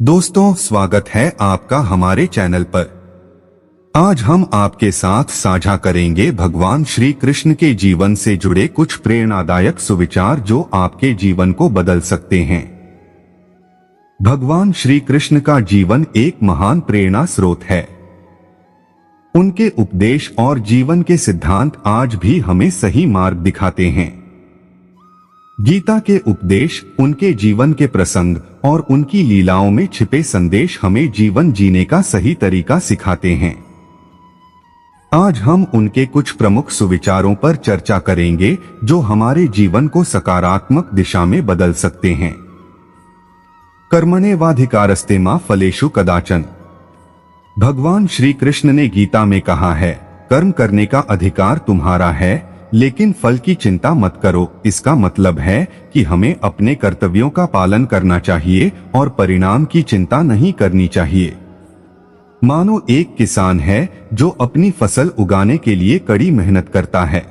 दोस्तों, स्वागत है आपका हमारे चैनल पर। आज हम आपके साथ साझा करेंगे भगवान श्री कृष्ण के जीवन से जुड़े कुछ प्रेरणादायक सुविचार जो आपके जीवन को बदल सकते हैं। भगवान श्री कृष्ण का जीवन एक महान प्रेरणा स्रोत है। उनके उपदेश और जीवन के सिद्धांत आज भी हमें सही मार्ग दिखाते हैं। गीता के उपदेश, उनके जीवन के प्रसंग और उनकी लीलाओं में छिपे संदेश हमें जीवन जीने का सही तरीका सिखाते हैं। आज हम उनके कुछ प्रमुख सुविचारों पर चर्चा करेंगे जो हमारे जीवन को सकारात्मक दिशा में बदल सकते हैं। कर्मण्येवाधिकारस्ते मा फलेषु कदाचन। भगवान श्री कृष्ण ने गीता में कहा है, कर्म करने का अधिकार तुम्हारा है, लेकिन फल की चिंता मत करो। इसका मतलब है कि हमें अपने कर्तव्यों का पालन करना चाहिए और परिणाम की चिंता नहीं करनी चाहिए। मानो एक किसान है जो अपनी फसल उगाने के लिए कड़ी मेहनत करता है।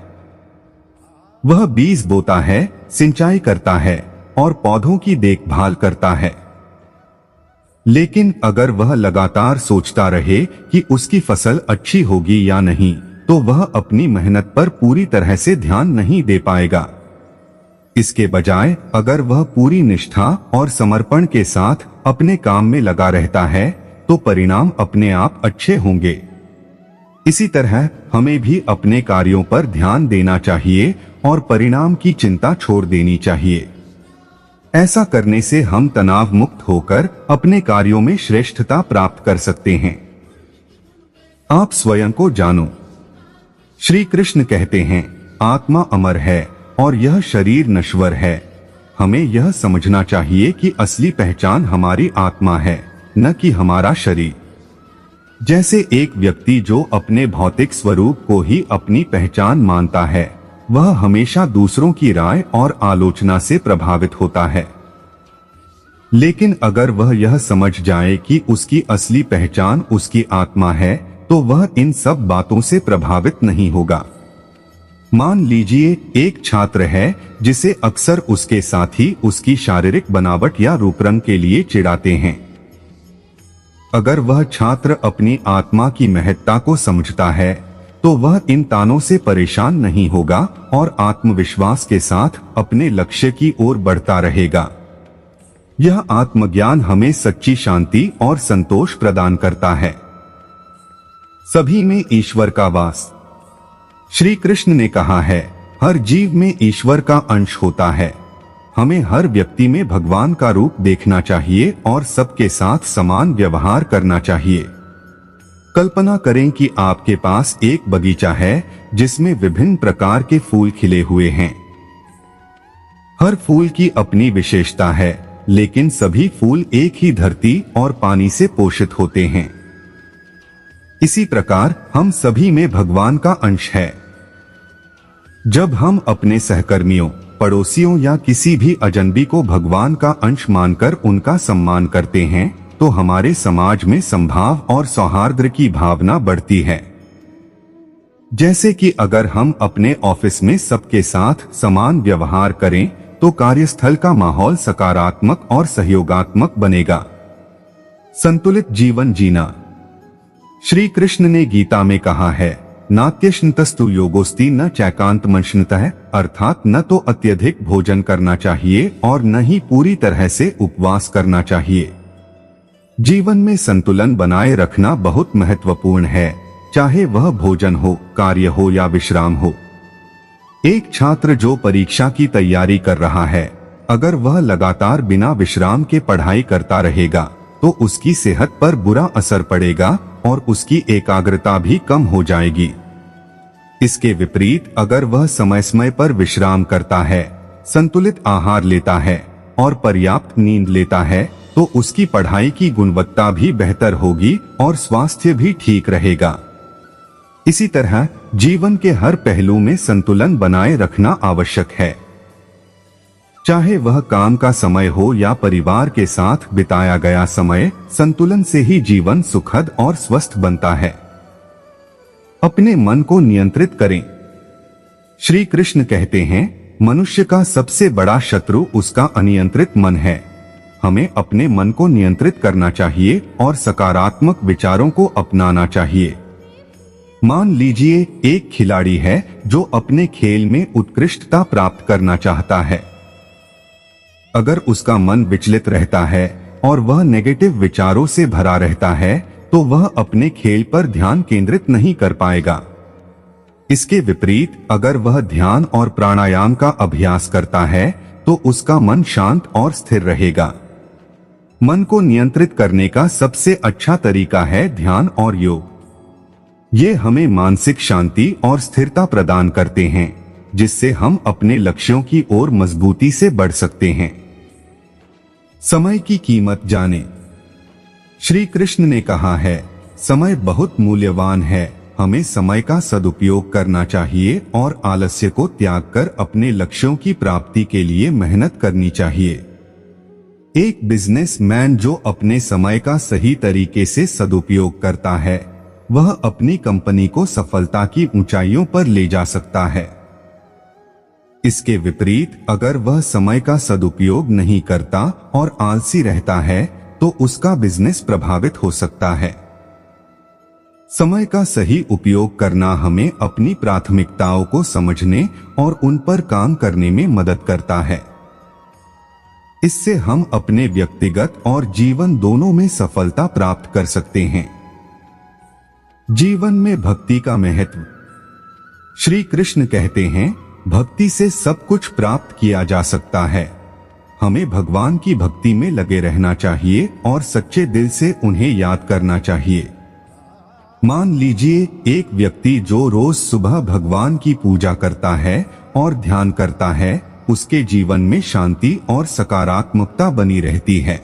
वह बीज बोता है, सिंचाई करता है और पौधों की देखभाल करता है। लेकिन अगर वह लगातार सोचता रहे कि उसकी फसल अच्छी होगी या नहीं, तो वह अपनी मेहनत पर पूरी तरह से ध्यान नहीं दे पाएगा। इसके बजाय अगर वह पूरी निष्ठा और समर्पण के साथ अपने काम में लगा रहता है, तो परिणाम अपने आप अच्छे होंगे। इसी तरह हमें भी अपने कार्यों पर ध्यान देना चाहिए और परिणाम की चिंता छोड़ देनी चाहिए। ऐसा करने से हम तनाव मुक्त होकर अपने कार्यों में श्रेष्ठता प्राप्त कर सकते हैं। आप स्वयं को जानो। श्री कृष्ण कहते हैं, आत्मा अमर है और यह शरीर नश्वर है। हमें यह समझना चाहिए कि असली पहचान हमारी आत्मा है, न कि हमारा शरीर। जैसे एक व्यक्ति जो अपने भौतिक स्वरूप को ही अपनी पहचान मानता है, वह हमेशा दूसरों की राय और आलोचना से प्रभावित होता है। लेकिन अगर वह यह समझ जाए कि उसकी असली पहचान उसकी आत्मा है, तो वह इन सब बातों से प्रभावित नहीं होगा। मान लीजिए एक छात्र है जिसे अक्सर उसके साथी उसकी शारीरिक बनावट या रूपरंग के लिए चिढ़ाते हैं। अगर वह छात्र अपनी आत्मा की महत्ता को समझता है, तो वह इन तानों से परेशान नहीं होगा और आत्मविश्वास के साथ अपने लक्ष्य की ओर बढ़ता रहेगा। यह आत्मज्ञान हमें सच्ची शांति और संतोष प्रदान करता है। सभी में ईश्वर का वास। श्री कृष्ण ने कहा है, हर जीव में ईश्वर का अंश होता है। हमें हर व्यक्ति में भगवान का रूप देखना चाहिए और सबके साथ समान व्यवहार करना चाहिए। कल्पना करें कि आपके पास एक बगीचा है जिसमें विभिन्न प्रकार के फूल खिले हुए हैं। हर फूल की अपनी विशेषता है, लेकिन सभी फूल एक ही धरती और पानी से पोषित होते हैं। इसी प्रकार हम सभी में भगवान का अंश है। जब हम अपने सहकर्मियों, पड़ोसियों या किसी भी अजनबी को भगवान का अंश मानकर उनका सम्मान करते हैं, तो हमारे समाज में समभाव और सौहार्द की भावना बढ़ती है। जैसे कि अगर हम अपने ऑफिस में सबके साथ समान व्यवहार करें, तो कार्यस्थल का माहौल सकारात्मक और सहयोगात्मक बनेगा। संतुलित जीवन जीना। श्री कृष्ण ने गीता में कहा है, नात्यश्नतस्तु योगोस्ति न चैकांतमंशनतः, अर्थात न तो अत्यधिक भोजन करना चाहिए और न ही पूरी तरह से उपवास करना चाहिए। जीवन में संतुलन बनाए रखना बहुत महत्वपूर्ण है, चाहे वह भोजन हो, कार्य हो या विश्राम हो। एक छात्र जो परीक्षा की तैयारी कर रहा है, अगर वह लगातार बिना विश्राम के पढ़ाई करता रहेगा, तो उसकी सेहत पर बुरा असर पड़ेगा और उसकी एकाग्रता भी कम हो जाएगी। इसके विपरीत अगर वह समय समय पर विश्राम करता है, संतुलित आहार लेता है और पर्याप्त नींद लेता है, तो उसकी पढ़ाई की गुणवत्ता भी बेहतर होगी और स्वास्थ्य भी ठीक रहेगा। इसी तरह जीवन के हर पहलू में संतुलन बनाए रखना आवश्यक है। चाहे वह काम का समय हो या परिवार के साथ बिताया गया समय, संतुलन से ही जीवन सुखद और स्वस्थ बनता है। अपने मन को नियंत्रित करें। श्री कृष्ण कहते हैं, मनुष्य का सबसे बड़ा शत्रु उसका अनियंत्रित मन है। हमें अपने मन को नियंत्रित करना चाहिए और सकारात्मक विचारों को अपनाना चाहिए। मान लीजिए एक खिलाड़ी है जो अपने खेल में उत्कृष्टता प्राप्त करना चाहता है। अगर उसका मन विचलित रहता है और वह नेगेटिव विचारों से भरा रहता है तो वह अपने खेल पर ध्यान केंद्रित नहीं कर पाएगा। इसके विपरीत अगर वह ध्यान और प्राणायाम का अभ्यास करता है तो उसका मन शांत और स्थिर रहेगा। मन को नियंत्रित करने का सबसे अच्छा तरीका है ध्यान और योग। ये हमें मानसिक शांति और स्थिरता प्रदान करते हैं, जिससे हम अपने लक्ष्यों की ओर मजबूती से बढ़ सकते हैं। समय की कीमत जाने। श्री कृष्ण ने कहा है, समय बहुत मूल्यवान है, हमें समय का सदुपयोग करना चाहिए और आलस्य को त्याग कर अपने लक्ष्यों की प्राप्ति के लिए मेहनत करनी चाहिए। एक बिजनेसमैन जो अपने समय का सही तरीके से सदुपयोग करता है, वह अपनी कंपनी को सफलता की ऊंचाइयों पर ले जा सकता है। इसके विपरीत अगर वह समय का सदुपयोग नहीं करता और आलसी रहता है तो उसका बिजनेस प्रभावित हो सकता है। समय का सही उपयोग करना हमें अपनी प्राथमिकताओं को समझने और उन पर काम करने में मदद करता है। इससे हम अपने व्यक्तिगत और जीवन दोनों में सफलता प्राप्त कर सकते हैं। जीवन में भक्ति का महत्व। श्री कृष्ण कहते हैं, भक्ति से सब कुछ प्राप्त किया जा सकता है। हमें भगवान की भक्ति में लगे रहना चाहिए और सच्चे दिल से उन्हें याद करना चाहिए। मान लीजिए एक व्यक्ति जो रोज सुबह भगवान की पूजा करता है और ध्यान करता है, उसके जीवन में शांति और सकारात्मकता बनी रहती है।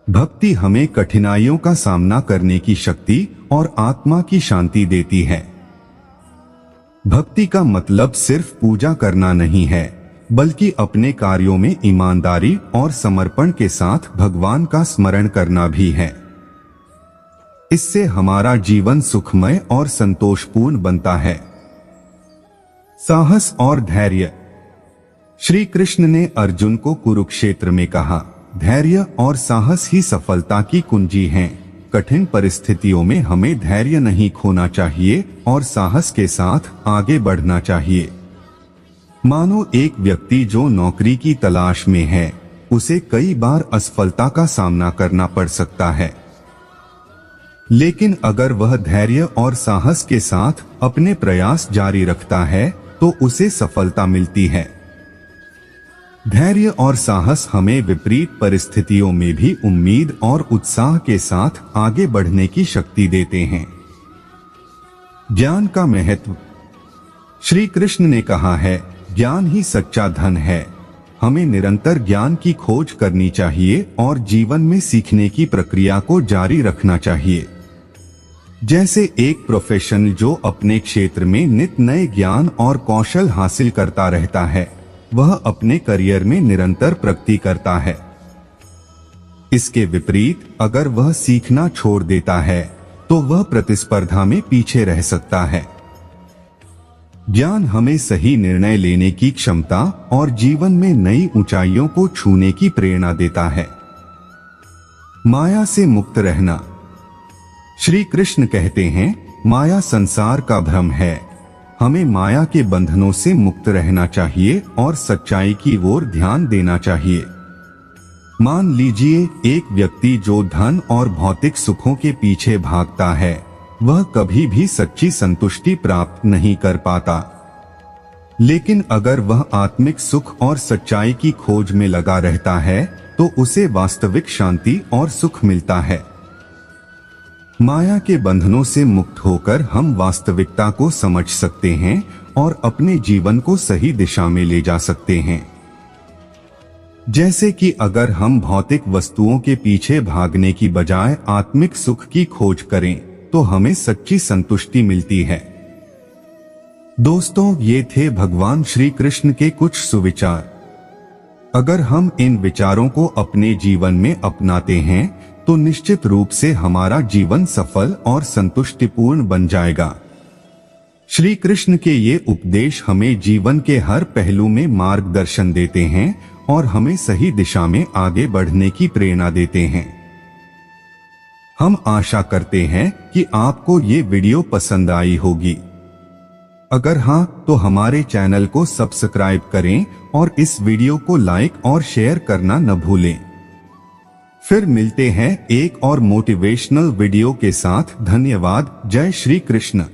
भक्ति हमें कठिनाइयों का सामना करने की शक्ति और आत्मा की शांति देती है। भक्ति का मतलब सिर्फ पूजा करना नहीं है, बल्कि अपने कार्यों में ईमानदारी और समर्पण के साथ भगवान का स्मरण करना भी है। इससे हमारा जीवन सुखमय और संतोषपूर्ण बनता है। साहस और धैर्य। श्री कृष्ण ने अर्जुन को कुरुक्षेत्र में कहा, धैर्य और साहस ही सफलता की कुंजी हैं। कठिन परिस्थितियों में हमें धैर्य नहीं खोना चाहिए और साहस के साथ आगे बढ़ना चाहिए। मानो एक व्यक्ति जो नौकरी की तलाश में है, उसे कई बार असफलता का सामना करना पड़ सकता है, लेकिन अगर वह धैर्य और साहस के साथ अपने प्रयास जारी रखता है तो उसे सफलता मिलती है। धैर्य और साहस हमें विपरीत परिस्थितियों में भी उम्मीद और उत्साह के साथ आगे बढ़ने की शक्ति देते हैं। ज्ञान का महत्व। श्री कृष्ण ने कहा है, ज्ञान ही सच्चा धन है। हमें निरंतर ज्ञान की खोज करनी चाहिए और जीवन में सीखने की प्रक्रिया को जारी रखना चाहिए। जैसे एक प्रोफेशनल जो अपने क्षेत्र में नित नए ज्ञान और कौशल हासिल करता रहता है, वह अपने करियर में निरंतर प्रगति करता है। इसके विपरीत अगर वह सीखना छोड़ देता है तो वह प्रतिस्पर्धा में पीछे रह सकता है। ज्ञान हमें सही निर्णय लेने की क्षमता और जीवन में नई ऊंचाइयों को छूने की प्रेरणा देता है। माया से मुक्त रहना। श्री कृष्ण कहते हैं, माया संसार का भ्रम है। हमें माया के बंधनों से मुक्त रहना चाहिए और सच्चाई की ओर ध्यान देना चाहिए। मान लीजिए एक व्यक्ति जो धन और भौतिक सुखों के पीछे भागता है, वह कभी भी सच्ची संतुष्टि प्राप्त नहीं कर पाता। लेकिन अगर वह आत्मिक सुख और सच्चाई की खोज में लगा रहता है तो उसे वास्तविक शांति और सुख मिलता है। माया के बंधनों से मुक्त होकर हम वास्तविकता को समझ सकते हैं और अपने जीवन को सही दिशा में ले जा सकते हैं। जैसे कि अगर हम भौतिक वस्तुओं के पीछे भागने की बजाय आत्मिक सुख की खोज करें तो हमें सच्ची संतुष्टि मिलती है। दोस्तों, ये थे भगवान श्री कृष्ण के कुछ सुविचार। अगर हम इन विचारों को अपने जीवन में अपनाते हैं तो निश्चित रूप से हमारा जीवन सफल और संतुष्टिपूर्ण बन जाएगा। श्री कृष्ण के ये उपदेश हमें जीवन के हर पहलू में मार्गदर्शन देते हैं और हमें सही दिशा में आगे बढ़ने की प्रेरणा देते हैं। हम आशा करते हैं कि आपको ये वीडियो पसंद आई होगी। अगर हाँ, तो हमारे चैनल को सब्सक्राइब करें और इस वीडियो को लाइक और शेयर करना न भूलें। फिर मिलते हैं एक और मोटिवेशनल वीडियो के साथ। धन्यवाद। जय श्री कृष्ण।